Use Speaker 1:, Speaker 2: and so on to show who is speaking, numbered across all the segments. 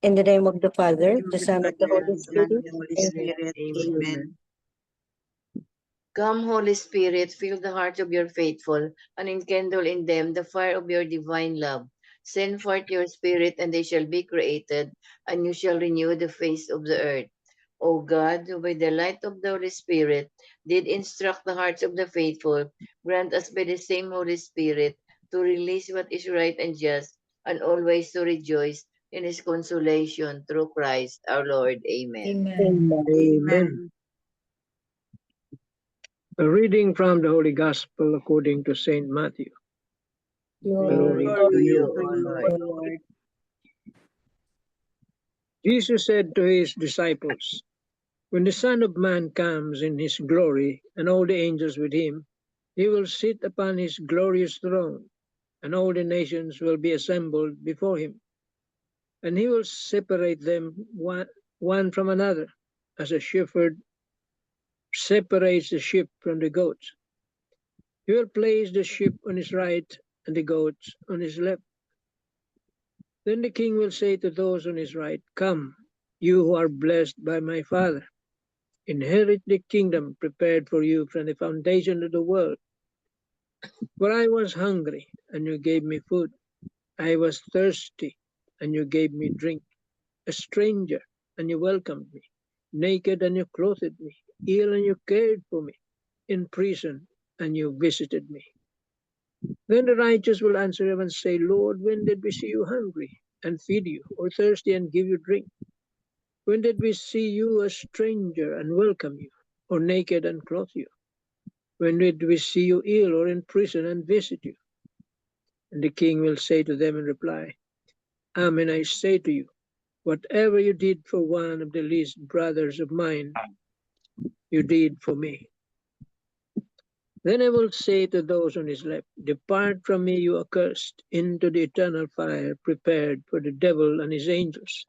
Speaker 1: In the name of the Father,
Speaker 2: name of
Speaker 1: the
Speaker 2: the
Speaker 1: Son, of the
Speaker 2: Father,
Speaker 1: Holy
Speaker 2: the Son, and
Speaker 1: Spirit.
Speaker 2: the Holy
Speaker 1: Amen.
Speaker 2: Spirit. Amen. Come, Holy Spirit, fill the hearts of your faithful, and enkindle in them the fire of your divine love. Send forth your Spirit, and they shall be created, and you shall renew the face of the earth. O God, who by the light of the Holy Spirit did instruct the hearts of the faithful, grant us by the same Holy Spirit to release what is right and just, and always to rejoice in his consolation through Christ our Lord. Amen.
Speaker 1: Amen.
Speaker 3: Amen. A reading from the Holy Gospel according to Saint Matthew.
Speaker 1: Glory
Speaker 2: Glory to you,
Speaker 1: to
Speaker 2: O
Speaker 1: you,
Speaker 2: Lord.
Speaker 1: O Lord.
Speaker 3: Jesus said to his disciples, "When the Son of Man comes in his glory, and all the angels with him, he will sit upon his glorious throne, and all the nations will be assembled before him. And he will separate them one from another, as a shepherd separates the sheep from the goats. He will place the sheep on his right and the goats on his left. Then the king will say to those on his right, 'Come, you who are blessed by my Father, inherit the kingdom prepared for you from the foundation of the world. For I was hungry, and you gave me food. I was thirsty, and you gave me drink. A stranger, and you welcomed me. Naked, and you clothed me. Ill, and you cared for me. In prison, and you visited me.' Then the righteous will answer him and say, 'Lord, when did we see you hungry and feed you, or thirsty and give you drink? When did we see you a stranger and welcome you, or naked and clothe you? When did we see you ill or in prison and visit you?' And the king will say to them in reply, 'Amen, I say to you, whatever you did for one of the least brothers of mine, you did for me.' Then I will say to those on his left, 'Depart from me, you accursed, into the eternal fire prepared for the devil and his angels.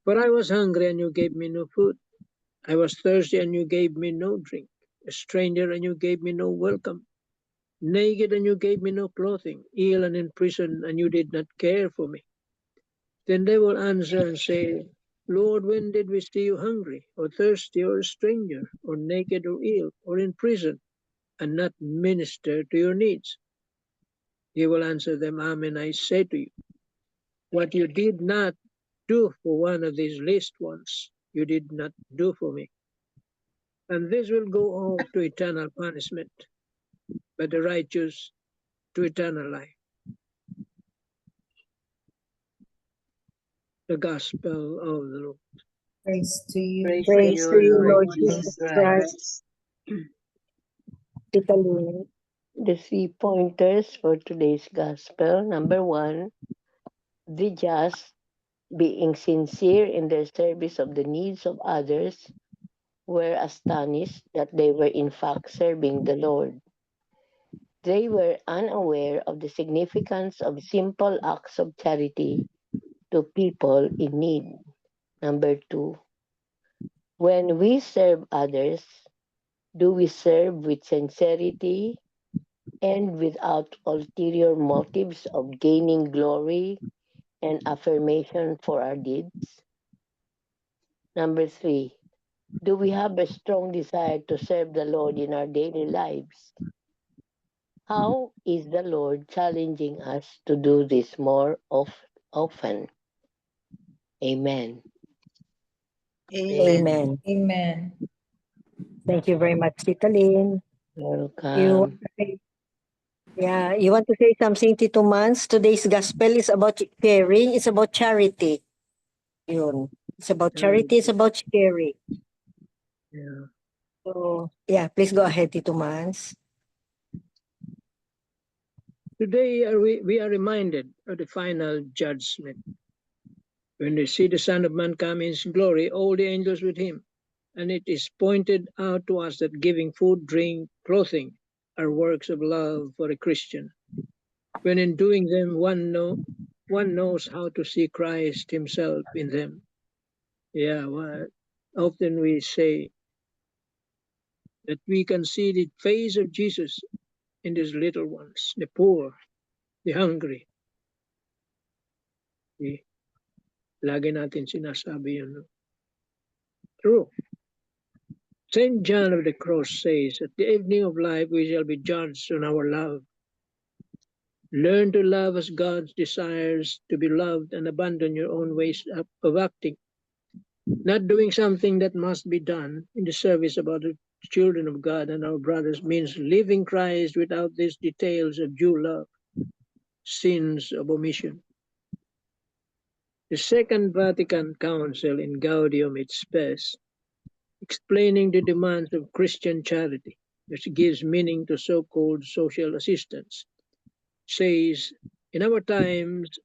Speaker 3: For I was hungry, and you gave me no food. I was thirsty, and you gave me no drink. A stranger, and you gave me no welcome. Naked, and you gave me no clothing. Ill and in prison, and you did not care for me.' Then they will answer and say, 'Lord, when did we see you hungry, or thirsty, or a stranger, or naked, or ill, or in prison, and not minister to your needs?' He will answer them, 'Amen, I say to you, what you did not do for one of these least ones, you did not do for me.' And this will go all to eternal punishment, but the righteous to eternal life." The Gospel of the Lord.
Speaker 4: Praise to you,
Speaker 2: Praise to
Speaker 1: Praise
Speaker 2: you,
Speaker 1: to you,
Speaker 2: Lord
Speaker 1: Lord
Speaker 2: Jesus
Speaker 1: Jesus
Speaker 2: Christ.
Speaker 1: Christ. Italy.
Speaker 5: The 3 pointers for today's gospel. Number 1, the just, being sincere in their service of the needs of others, were astonished that they were in fact serving the Lord. They were unaware of the significance of simple acts of charity to people in need. Number 2, when we serve others, do we serve with sincerity and without ulterior motives of gaining glory and affirmation for our deeds? Number 3, do we have a strong desire to serve the Lord in our daily lives? How is the Lord challenging us to do this more often? Amen.
Speaker 1: Amen.
Speaker 4: Amen.
Speaker 1: Thank you very much, Tita Lynn. You want
Speaker 5: Welcome.
Speaker 1: to say, yeah, you want to say something, Tito Mans? Today's gospel is about caring. It's about charity. Yun. It's about charity. It's about sharing.
Speaker 3: Yeah.
Speaker 1: So, yeah, please go ahead, Tito Mans.
Speaker 3: Today we are reminded of the final judgment. When they see the Son of Man come in his glory, all the angels with him, and it is pointed out to us that giving food, drink, clothing are works of love for a Christian. When in doing them, one knows how to see Christ himself in them. Yeah, well, often we say that we can see the face of Jesus in these little ones, the poor, the hungry, the Lagi natin sinasabi yun. No? True. St. John of the Cross says, at the evening of life we shall be judged on our love. Learn to love as God desires to be loved and abandon your own ways of acting. Not doing something that must be done in the service of other children of God and our brothers means living Christ without these details of due love, sins of omission. The Second Vatican Council in Gaudium et Spes, explaining the demands of Christian charity, which gives meaning to so-called social assistance, says, in our times,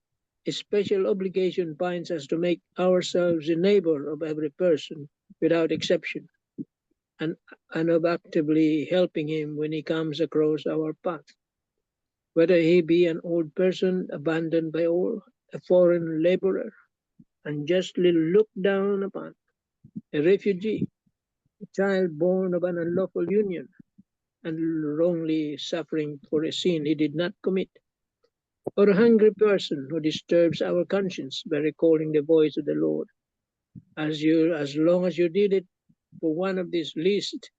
Speaker 3: a special obligation binds us to make ourselves the neighbor of every person without exception, and of actively helping him when he comes across our path, whether he be an old person abandoned by all, a foreign laborer, unjustly looked down upon, a refugee, a child born of an unlawful union, and wrongly suffering for a sin he did not commit, or a hungry person who disturbs our conscience by recalling the voice of the Lord. As long as you did it for one of these least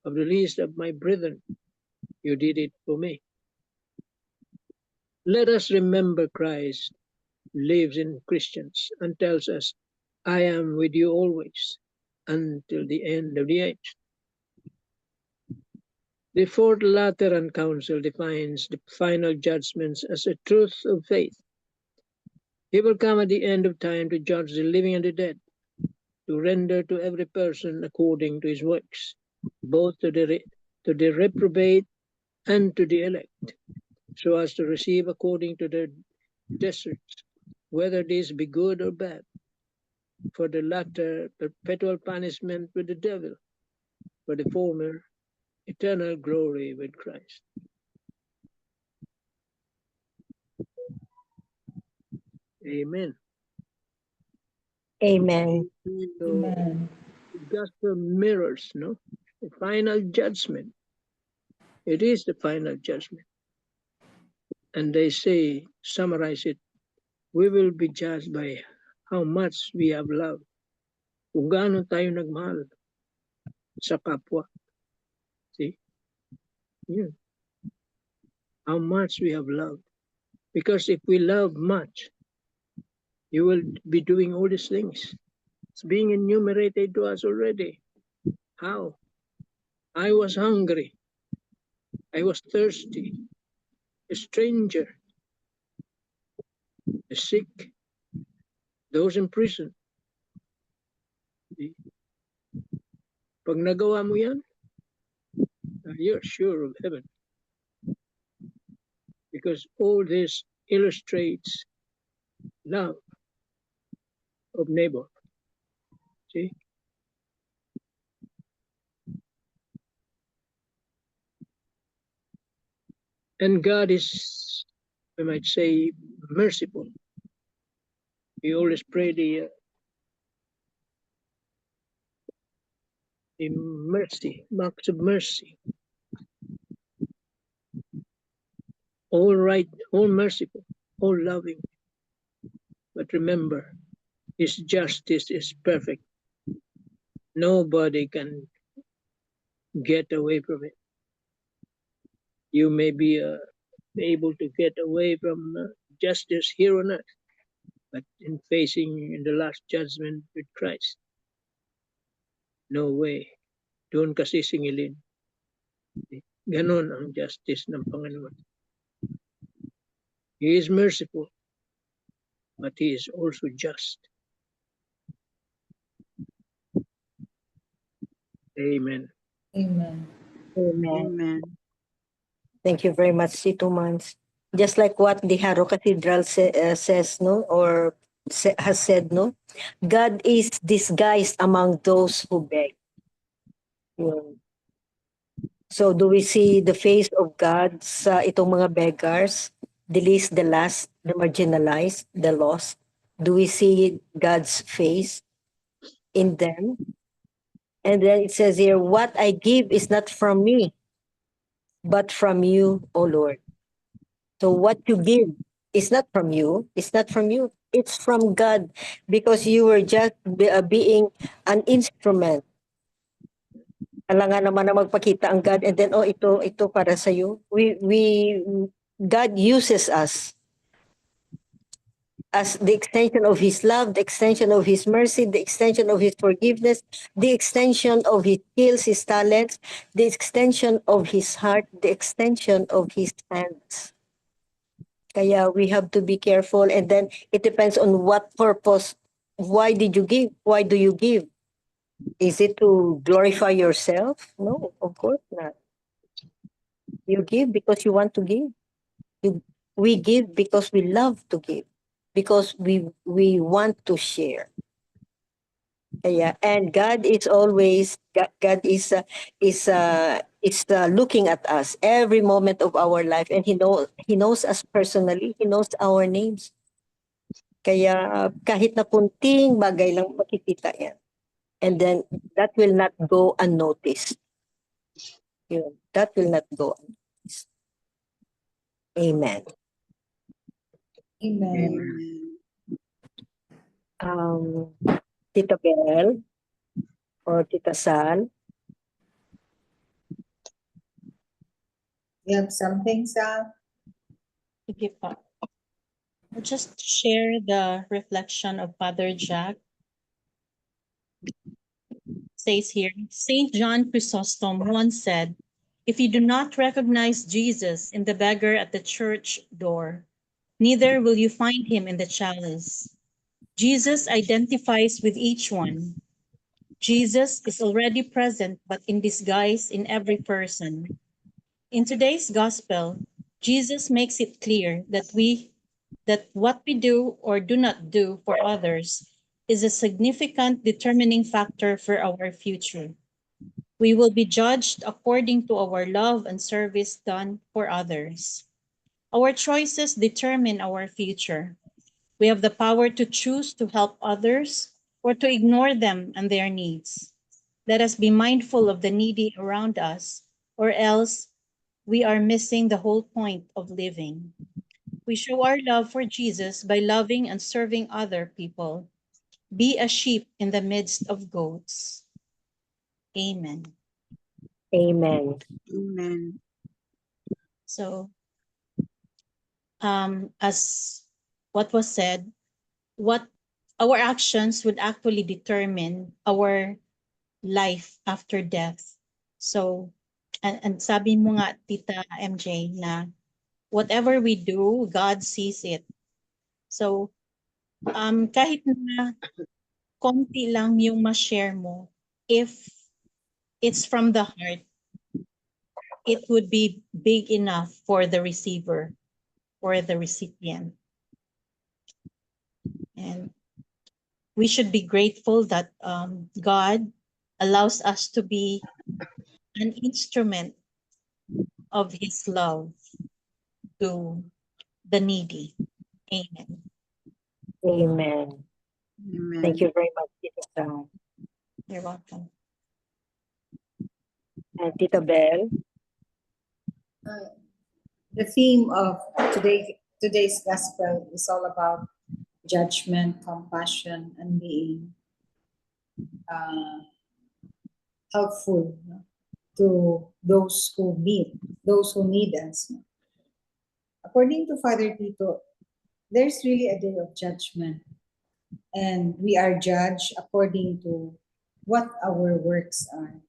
Speaker 3: of my brethren, you did it for me. Let us remember Christ lives in Christians and tells us, I am with you always until the end of the age. The Fourth Lateran Council defines the final judgments as a truth of faith. He will come at the end of time to judge the living and the dead, to render to every person according to his works, both to the reprobate and to the elect, so as to receive according to their deserts, whether this be good or bad. For the latter, perpetual punishment with the devil, for the former, eternal glory with Christ. Amen.
Speaker 1: Amen.
Speaker 3: So, gospel mirrors, no? The final judgment. It is the final judgment. And they say, summarize it, we will be judged by how much we have loved. Kung gaano tayo nagmahal sa kapwa. See? Yeah. How much we have loved. Because if we love much, you will be doing all these things. It's being enumerated to us already. How? I was hungry. I was thirsty. A stranger. The sick. Those in prison. Pag nagawa mo yan, you're sure of heaven. Because all this illustrates love of neighbor. See? And God is, we might say, merciful. We always pray the mercy, marks of mercy. All right, all merciful, all loving. But remember, His justice is perfect. Nobody can get away from it. You may be able to get away from justice here on earth, but in facing the last judgment with Christ, no way. Doon kasi singilin. Ganon ang justice ng Panginoon. He is merciful, but He is also just. Amen.
Speaker 4: Amen.
Speaker 1: Amen.
Speaker 2: Amen.
Speaker 1: Thank you very much, Tito Mans. Just like what the Haro Cathedral says, no, or has said, no, God is disguised among those who beg. Yun. So do we see the face of God sa itong mga beggars, the least, the last, the marginalized, the lost? Do we see God's face in them? And then it says here, what I give is not from me, but from you, O Lord. So what you give is not from you. It's not from you. it's from God because you were just being an instrument. Alangan naman na magpakita ang God and then, oh, ito para sa iyo. God uses us as the extension of His love, the extension of His mercy, the extension of His forgiveness, the extension of His skills, His talents, the extension of His heart, the extension of His hands. Kaya we have to be careful, and then it depends on what purpose. Why did you give? Why do you give? Is it to glorify yourself? No, of course not. You give because you want to give. We give because we love to give, because we want to share. Yeah, and God is always God is looking at us every moment of our life, and He knows us personally. He knows our names. Kaya kahit na kunting bagay lang makikita yan. And then that will not go unnoticed. Yun, that will not go unnoticed. Amen.
Speaker 4: Amen.
Speaker 1: Tita Bel or Tita Sal.
Speaker 4: You have something, Sal?
Speaker 6: Sige po. I'll just share the reflection of Father Jack. Says here, Saint John Chrysostom once said, "If you do not recognize Jesus in the beggar at the church door, neither will you find him in the chalice." Jesus identifies with each one. Jesus is already present, but in disguise in every person. In today's gospel, Jesus makes it clear that what we do or do not do for others is a significant determining factor for our future. We will be judged according to our love and service done for others. Our choices determine our future. We have the power to choose to help others or to ignore them and their needs. Let us be mindful of the needy around us, or else we are missing the whole point of living. We show our love for Jesus by loving and serving other people. Be a sheep in the midst of goats. Amen.
Speaker 1: Amen.
Speaker 7: Amen.
Speaker 6: So, as what was said, what our actions would actually determine our life after death. So, and sabi mo nga, Tita MJ, na whatever we do, God sees it. So, kahit na konti lang yung ma-share mo, if it's from the heart, it would be big enough for the receiver or the recipient. And we should be grateful that God allows us to be an instrument of His love to the needy. Amen.
Speaker 1: Amen.
Speaker 7: Amen.
Speaker 1: Thank you very much, Tita Sal.
Speaker 6: You're welcome.
Speaker 1: And Tita Bel.
Speaker 4: The theme of today's gospel is all about judgment, compassion, and being helpful, no, to those who need us. No. According to Father Tito, there's really a day of judgment, and we are judged according to what our works are.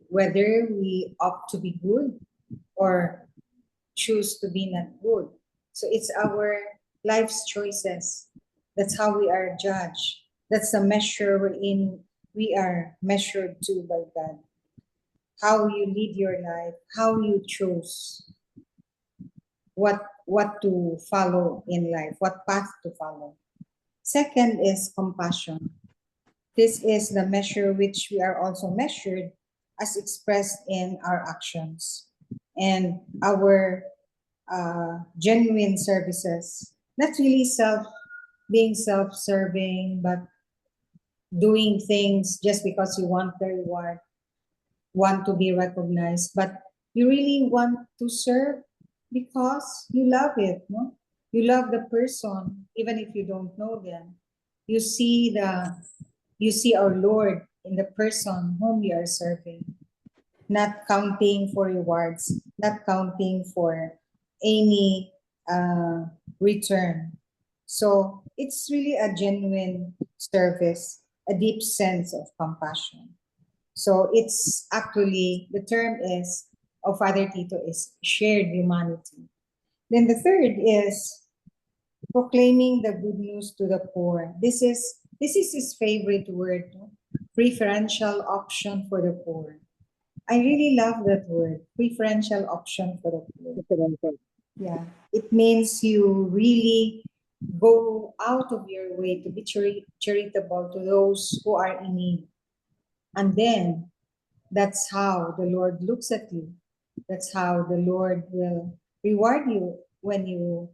Speaker 4: Whether we opt to be good or choose to be not good. So it's our life's choices. That's how we are judged. That's the measure wherein we are measured to by God. How you lead your life, how you choose what to follow in life, what path to follow. Second is compassion. This is the measure which we are also measured as expressed in our actions and our genuine services. Not really being self-serving, but doing things just because you want the reward, want to be recognized, but you really want to serve because you love it, no? You love the person even if you don't know them. You see our Lord in the person whom you are serving, not counting for rewards, not counting for any return. So it's really a genuine service, a deep sense of compassion. So it's actually, the term is of Father Tito is shared humanity. Then the third is proclaiming the good news to the poor. This is his favorite word, no? Preferential option for the poor. I really love that word, preferential option for the poor. Yeah, it means you really go out of your way to be charitable to those who are in need. And then that's how the Lord looks at you. That's how the Lord will reward you when you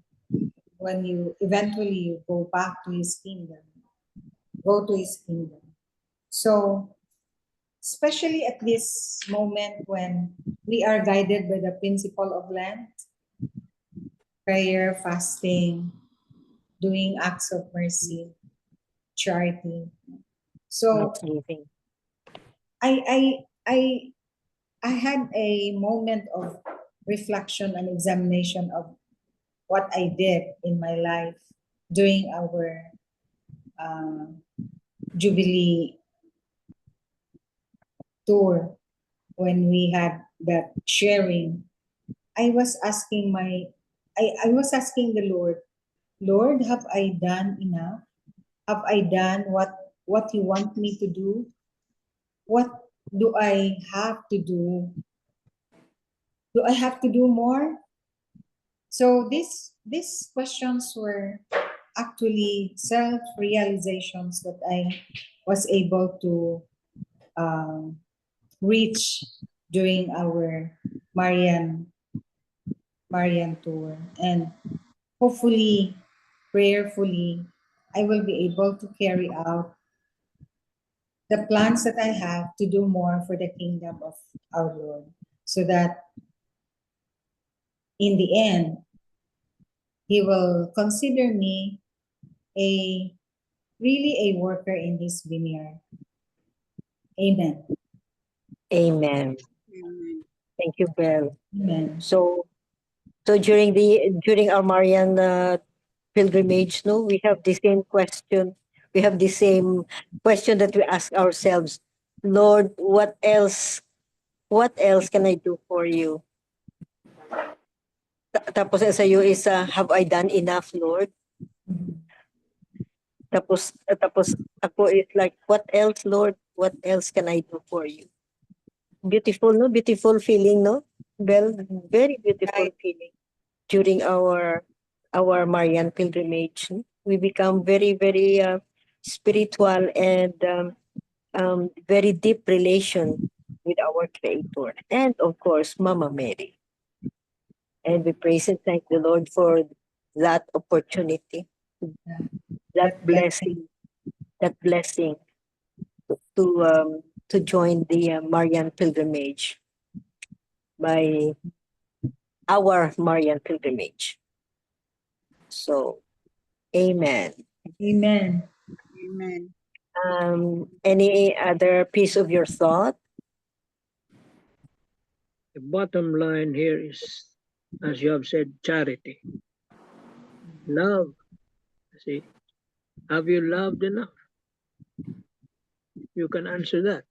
Speaker 4: eventually go back to his kingdom. Go to his kingdom. So especially at this moment when we are guided by the principle of Lent, prayer, fasting, doing acts of mercy, charity. So
Speaker 1: Not living.
Speaker 4: I I I I had a moment of reflection and examination of what I did in my life during our uh, Jubilee tour when we had that sharing. I was asking the Lord, Lord, have I done enough? Have I done what you want me to do? What do I have to do? Do I have to do more? So these questions were actually self-realizations that I was able to reach during our Marian Marian tour, and hopefully, prayerfully, I will be able to carry out the plans that I have to do more for the kingdom of our Lord, so that in the end, He will consider me a really a worker in His vineyard. Amen.
Speaker 1: Amen.
Speaker 7: Amen.
Speaker 1: Thank you, Belle.
Speaker 4: Amen.
Speaker 1: So during our Marian pilgrimage, no, we have the same question. We have the same question that we ask ourselves, Lord, what else? What else can I do for you? Tapos sa iyo is, have I done enough, Lord? Tapos ako is like, what else, Lord? What else can I do for you? Beautiful, no? Beautiful feeling, no? Well, very beautiful
Speaker 4: Right.
Speaker 1: feeling during our Marian pilgrimage. We become very, very spiritual and very deep relation with our Creator and of course Mama Mary. And we praise and thank the Lord for that opportunity, that
Speaker 4: That blessing.
Speaker 1: blessing to join the Marian pilgrimage by our Marian pilgrimage. So, Amen.
Speaker 4: Amen.
Speaker 7: Amen.
Speaker 1: Any other piece of your thought?
Speaker 3: The bottom line here is, as you have said, charity. Love. See, have you loved enough? You can answer that.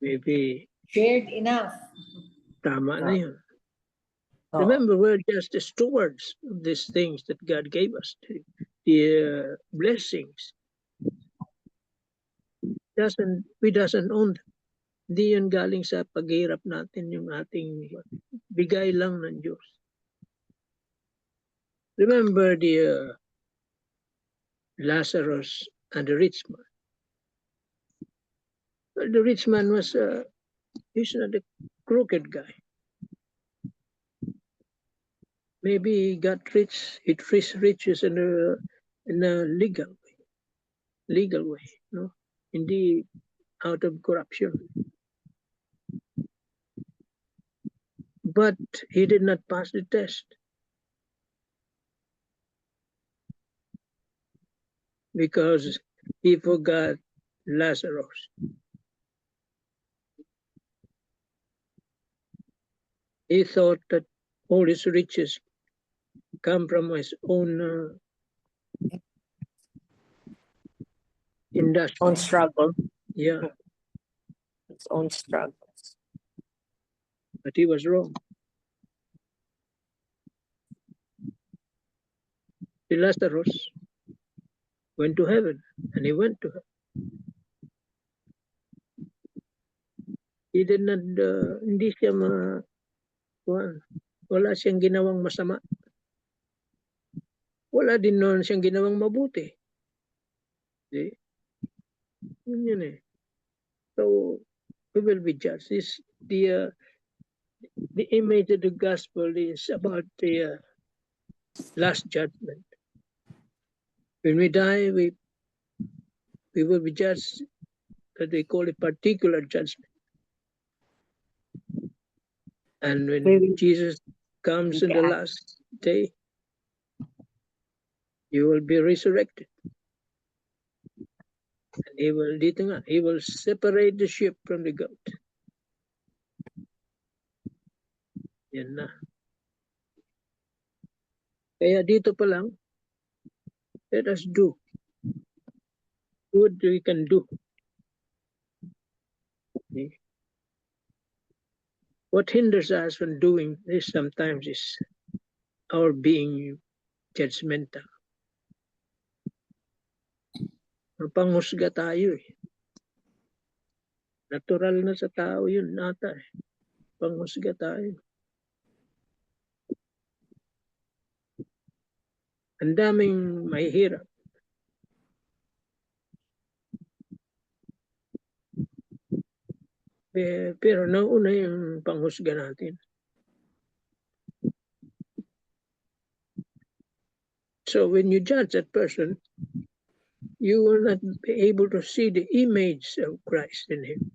Speaker 3: Maybe
Speaker 4: Shared enough.
Speaker 3: tama na yun.
Speaker 1: Oh,
Speaker 3: Remember, we're just the stewards of these things that God gave us, the blessings. We doesn't own them. Hindi yun galing sa paghirap natin, yung ating bigay lang ng Diyos. Remember the Lazarus and the rich man. Well, the rich man was, he's not a crooked guy. Maybe he got rich, he traced riches in a legal way, no? Hindi out of corruption. But he did not pass the test. because he forgot Lazarus. He thought that all his riches come from his own industry.
Speaker 1: Own struggle.
Speaker 3: Yeah,
Speaker 1: Its own struggles.
Speaker 3: but he was wrong. The Lazarus went to heaven, and he went to heaven. He did not, hindi siya wala siyang ginawang masama. Wala din noon siyang ginawang mabuti. See? Yun eh. So, we will be judged. The image of the gospel is about the last judgment. When we die, we will be judged, that we call it particular judgment. And when
Speaker 1: We will-
Speaker 3: Jesus comes in the
Speaker 1: Yeah.
Speaker 3: last day, you will be resurrected. And he will separate the sheep from the goat. Yan na. Kaya dito pa lang, let us do what we can do. Okay? What hinders us from doing this sometimes is our being judgmental. Mapanghusga tayo eh. Natural na sa tao yun nata eh. Panghusga tayo. Ang daming mahihirap. Pero nauna yung panghusga natin. So when you judge that person, you will not be able to see the image of Christ in him.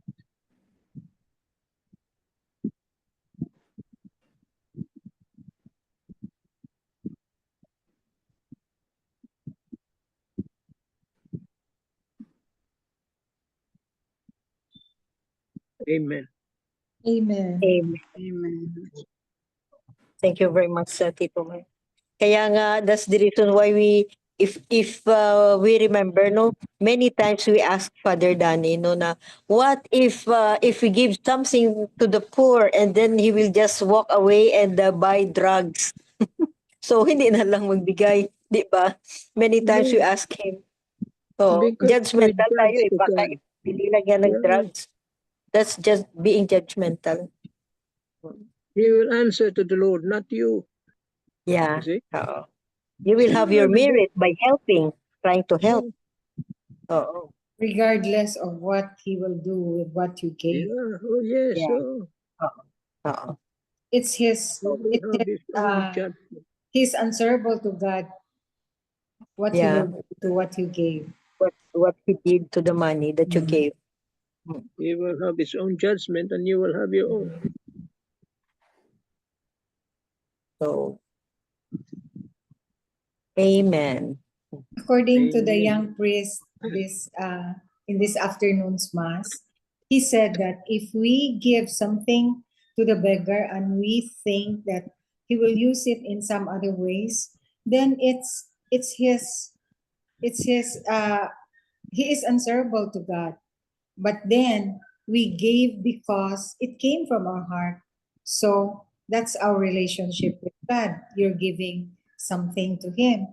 Speaker 3: Amen.
Speaker 4: Amen.
Speaker 1: Amen.
Speaker 7: Amen.
Speaker 1: Thank you very much, Tito May. Kaya nga, that's the reason why if we remember, no, many times we ask Father Danny, no, na, what if we give something to the poor and then he will just walk away and buy drugs? So, hindi na lang magbigay, di ba? Many times we ask him. So,
Speaker 3: Because
Speaker 1: judgmental
Speaker 3: we
Speaker 1: tayo
Speaker 3: judge
Speaker 1: eh.
Speaker 3: to
Speaker 1: Baka
Speaker 3: God.
Speaker 1: bili lang yan ng
Speaker 3: Yeah.
Speaker 1: drugs. That's just being judgmental.
Speaker 3: He will answer to the Lord, not you.
Speaker 1: Yeah.
Speaker 3: You see?
Speaker 1: Oo. You will have your merit by helping, trying to help. Oo.
Speaker 4: Regardless of what he will do with what you gave.
Speaker 3: Yeah. Oh yes.
Speaker 1: Yeah.
Speaker 3: Oh.
Speaker 1: Oo.
Speaker 4: It's his,
Speaker 3: He will have his own judgment.
Speaker 4: he's answerable to God what he
Speaker 1: Yeah.
Speaker 4: will do to what you gave.
Speaker 1: What he did to the money that you
Speaker 4: Mhm.
Speaker 1: gave.
Speaker 3: He will have his own judgment, and you will have your own.
Speaker 1: So, amen.
Speaker 4: According to the
Speaker 3: Amen.
Speaker 4: young priest in this afternoon's mass, he said that if we give something to the beggar and we think that he will use it in some other ways, then it's his he is answerable to God. But then we gave because it came from our heart. So that's our relationship with God. You're giving something to him.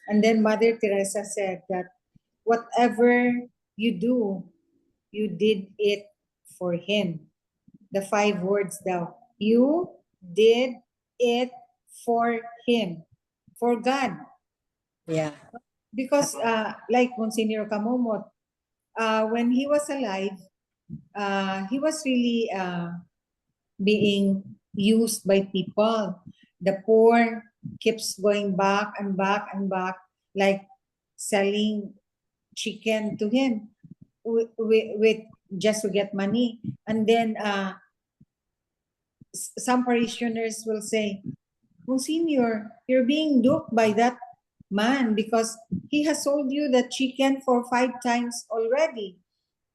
Speaker 4: And then Mother Teresa said that whatever you do, you did it for him. The 5 words daw. You did it for him, for God.
Speaker 1: Yeah.
Speaker 4: Because like Monsignor Kamomot, when he was alive, he was really being used by people. The poor keeps going back and back and back, like selling chicken to him with just to get money. And then some parishioners will say, Monsignor, you're being duped by that man because he has sold you the chicken for 5 times already.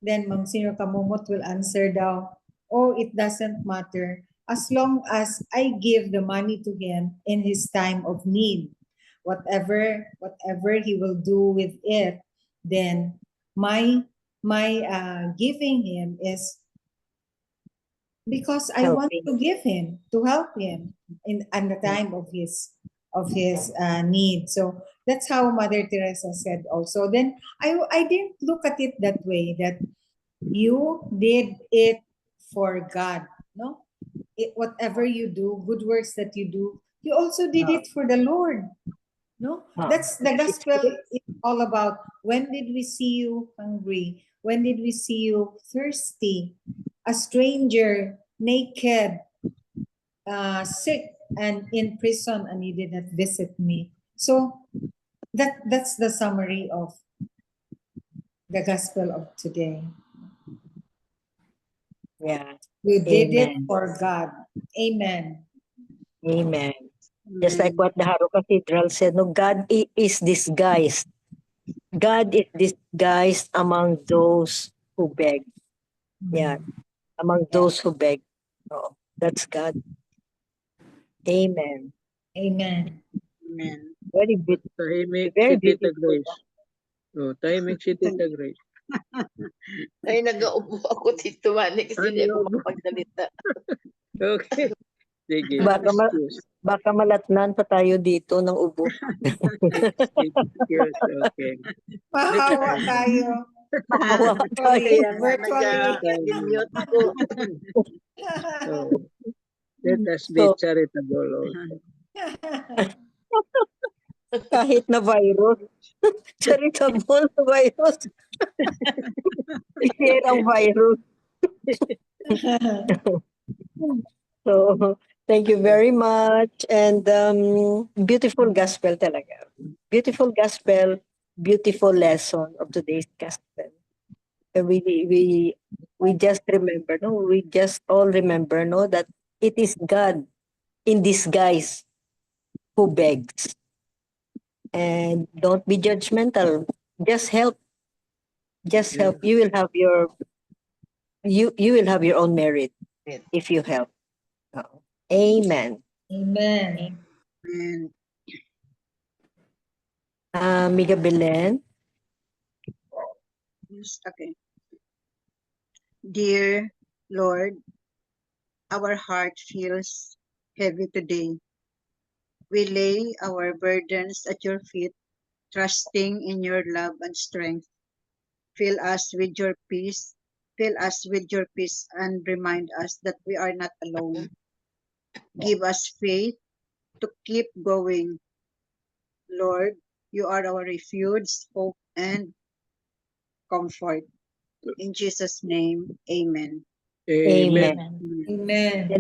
Speaker 4: Then Monsignor Kamumot will answer daw, oh, it doesn't matter as long as I give the money to him in his time of need. Whatever he will do with it, then my giving him is because I want
Speaker 1: Helping.
Speaker 4: to give him, to help him in the time of his need. So that's how Mother Teresa said also. Then I didn't look at it that way, that you did it for God, no? Whatever you do, good works that you do, you also did it for the Lord. No? That's the gospel is all about. When did we see you hungry? When did we see you thirsty? A stranger, naked, sick, and in prison, and you did not visit me. So that's the summary of the gospel of today.
Speaker 1: Yeah.
Speaker 4: You did it
Speaker 1: Amen.
Speaker 4: for God. Amen.
Speaker 1: Amen. Just like
Speaker 7: Amen.
Speaker 1: what the Haro Cathedral said, no, God is disguised. God is disguised among those who beg. Yeah, among those who beg. Oh, that's God. Amen.
Speaker 4: Amen.
Speaker 7: Amen.
Speaker 1: Very beautiful.
Speaker 3: Tahimik si
Speaker 1: Very
Speaker 3: Tita
Speaker 1: beautiful.
Speaker 3: Grace. Oh, tahimik si Tita Grace.
Speaker 2: Ay, nag-uupo ako, Tito Manny, kasi hindi ako
Speaker 3: Ano?
Speaker 2: makapagsalita.
Speaker 3: Okay. Sige.
Speaker 1: Baka,
Speaker 3: Excuse.
Speaker 1: baka malatnan pa tayo dito ng ubo.
Speaker 3: Excuse. Okay.
Speaker 4: Mahawa tayo.
Speaker 1: Mahawa tayo.
Speaker 2: Kaya nga,
Speaker 4: Virtually.
Speaker 2: nag-mute ako.
Speaker 3: So, let us be
Speaker 1: So,
Speaker 3: charitable also.
Speaker 1: kahit na virus, charitable na virus. I-share ang virus. So, thank you very much. And beautiful gospel talaga. Beautiful gospel, beautiful lesson of today's gospel. And we just remember, no? We just all remember, no, that it is God in disguise who begs. And don't be judgmental. Just help. Just help. You will have your you will have your own merit if you help. Amen.
Speaker 4: Amen.
Speaker 7: Amen.
Speaker 1: Amiga Belen.
Speaker 7: Yes, okay. Dear Lord, our heart feels heavy today. We lay our burdens at your feet, trusting in your love and strength. Fill us with your peace. Fill us with your peace and remind us that we are not alone. Give us faith to keep going. Lord, you are our refuge, hope, and comfort. In Jesus' name, amen.
Speaker 3: Amen.
Speaker 1: Amen.
Speaker 4: Amen.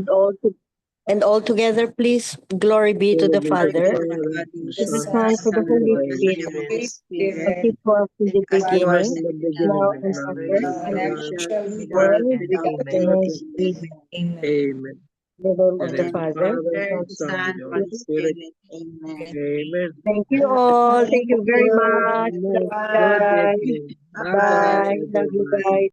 Speaker 1: And all together, please, glory be to the Father, to the Son, to the Holy Spirit, as it was in the beginning, now and ever,
Speaker 4: And ever shall be
Speaker 1: world
Speaker 4: without
Speaker 1: without
Speaker 4: end.
Speaker 1: end. Amen.
Speaker 4: Amen.
Speaker 3: Amen.
Speaker 1: In the name of
Speaker 3: And
Speaker 1: the
Speaker 3: then
Speaker 1: Father,
Speaker 3: Father, Son, and the Holy Spirit.
Speaker 7: Amen.
Speaker 3: Amen.
Speaker 1: thank you all. Thank you very much. Love you
Speaker 3: Good
Speaker 1: guys.
Speaker 3: evening.
Speaker 1: Bye. Love you
Speaker 3: Everybody.
Speaker 1: guys.